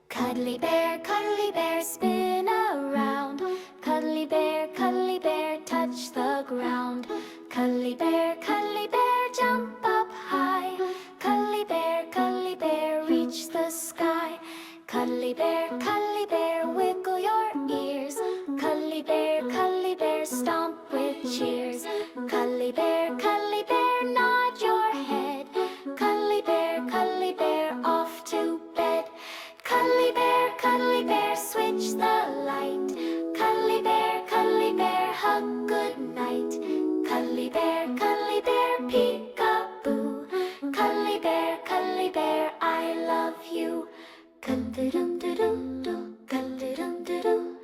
Cuddly bear, spin around. Cuddly bear, touch the ground. Cuddly bear, jump up high. Cuddly bear, reach the sky. Cuddly bear, wiggle your ears. Cuddly bear, stomp with cheers. Cuddly bear, nod your head. Cuddly bear, off to bed. Cuddly bear, switch the light. Cuddly bear, hug good night. Cuddly bear, peek-a-boo. Cuddly bear, I love you. Cuddly-dum-doo-doo-doo, cuddly-dum-doo-doo.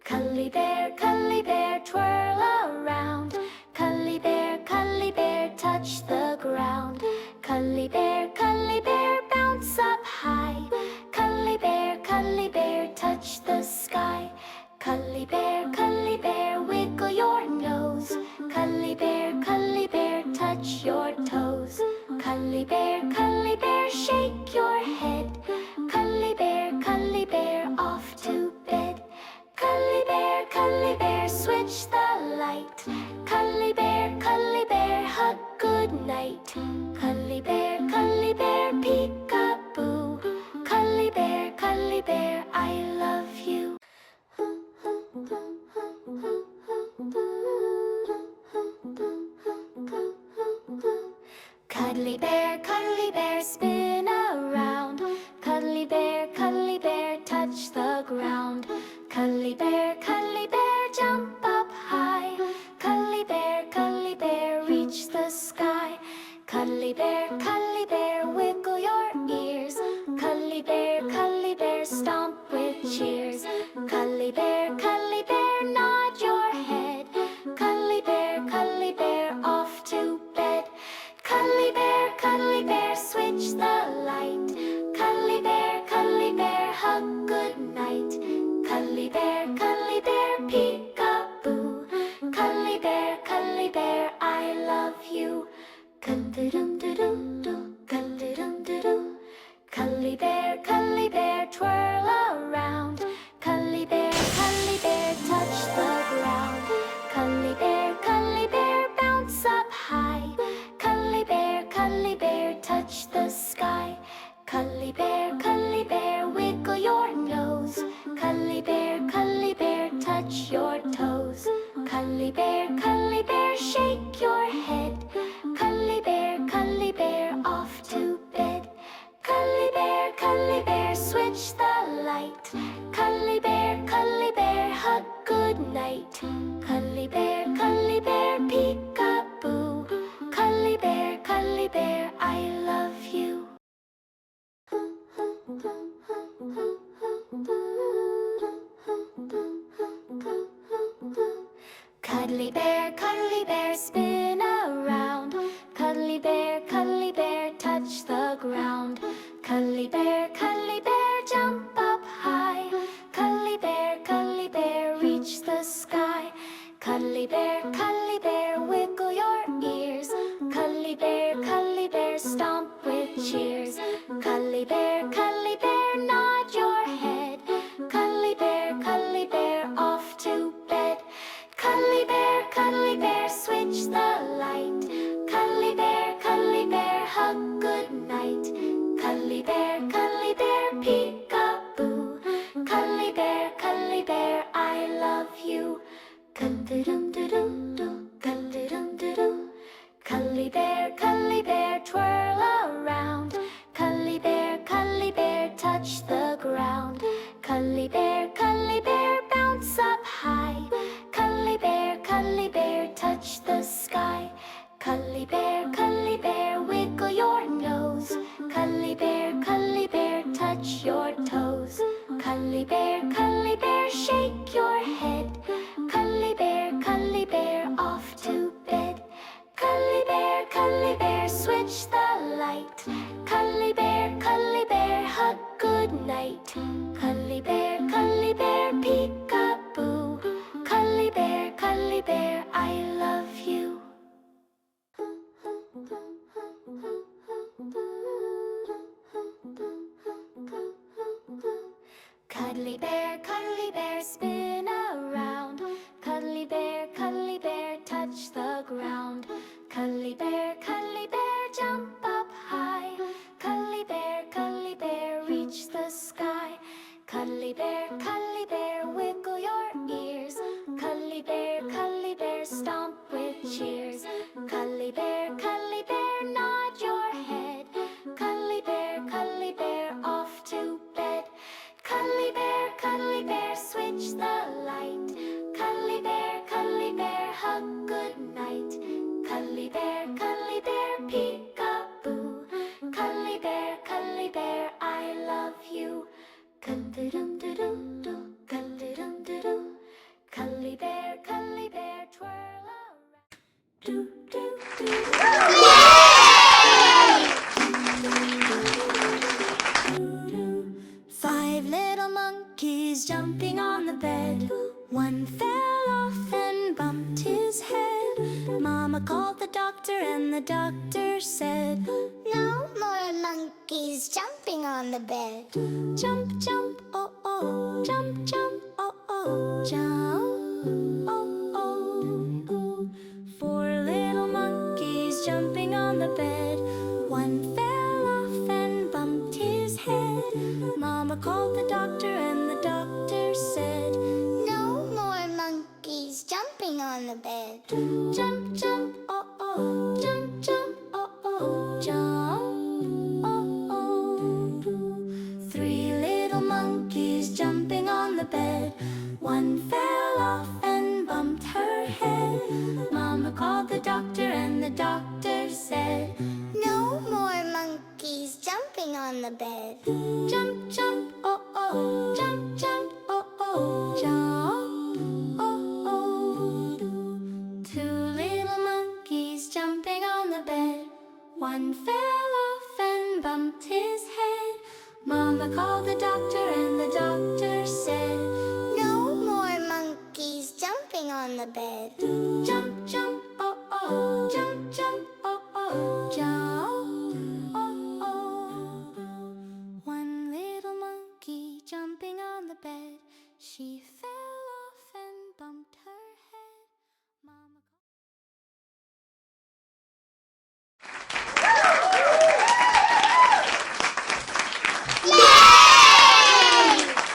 Cuddly bear, twirl around. Cuddly bear, touch the ground. Cuddly bear, bounce up high. Cuddly bear, touch the sky. Cuddly bear, wiggle your nose. Cuddly bear, touch your toes. Cuddly bear, shake your head. Cuddly bear, off to bed. Cuddly bear, switch the light. Cuddly bear, hug good night. Cuddly bear, peek-a-boo. Cuddly bear, I love you. Cuddly bear, spin around. Cuddly bear, touch the ground. Cuddly bear, jump up high. Cuddly bear, reach the sky. Cuddly bear, wiggle your ears. Cuddly bear, stomp with cheers. Cuddly bear, nod your head. Cuddly bear, off to bed. Cuddly bear, switch the light. Cuddly bear, hug good night. Cuddly bear, peek-a-boo. Cuddly bear, I love you. Cuddly-dum-doo-doo-doo, cuddly-dum-doo-doo. Cuddly bear, twirl around. Cuddly bear, touch the ground. Cuddly bear, bounce up high. Cuddly bear, touch the sky. Cuddly bear, wiggle your nose. Cuddly bear, touch your toes. Cuddly bear, shake your head. Cuddly bear, off to bed. Cuddly bear, switch the light. Cuddly bear, hug good night. Cuddly bear, peek-a-boo. Cuddly bear, I love you. Cuddly bear, spin around. Cuddly bear, touch the ground. Cuddly bear, jump up high. Cuddly bear, reach the sky. Cuddly bear, wiggle your ears. Cuddly bear, stomp with cheers. Cuddly bear, nod your head. Cuddly bear, off to bed. Cuddly bear, switch the light. Cuddly bear, hug good night. Cuddly bear, peek-a-boo. Cuddly bear, I love you. Cuddly-dum-doo-doo-doo, cuddly-dum-doo-doo. Cuddly bear, twirl around. Cuddly bear, touch the ground. Cuddly bear, bounce up high. Cuddly bear, touch the sky. Cuddly bear, wiggle your nose. Cuddly bear, touch your toes. Cuddly bear, shake your head. Cuddly bear, off to bed. Cuddly bear, switch the light. Cuddly bear, hug good night. Cuddly bear, peek-a-boo. Cuddly bear, I love you. Cuddly bear, spin around. Cuddly bear, touch the ground. Cuddly bear, jump up high. Cuddly bear, reach the sky. Cuddly bear, wiggle your ears. Cuddly bear, stomp with cheers. Cuddly bear, nod your head. Cuddly bear, off to bed. Cuddly bear, switch the light. Cuddly bear, hug good night. Cuddly bear, peek-a-boo. Cuddly bear, I love you. Cuddly-dum-doo-doo-doo, cuddly-dum-doo-doo. Cuddly bear, twirl around. Do-do-do. Five little monkeys jumping on the bed. One fell off and bumped his head. Mama called the doctor and the doctor said, No more monkeys jumping on the bed. jump, jump, oh oh, jump, jump, oh oh, jump, oh oh. Four little monkeys jumping on the bed. One fell off and bumped his head. Mama called the doctor and the doctor said, No more monkeys jumping on the bed. jump, jump, oh oh, jump, jump, oh oh, jump, oh oh. Three little monkeys jumping on the bed. One fell off and bumped her head. Mama called the doctor and the doctor said, No more monkeys jumping on the bed. jump, jump, oh oh, jump, jump, oh oh, jump, oh oh. Two little monkeys jumping on the bed. One fell off and bumped his head. Mama called the doctor and the doctor said, No more monkeys jumping on the bed. jump, jump.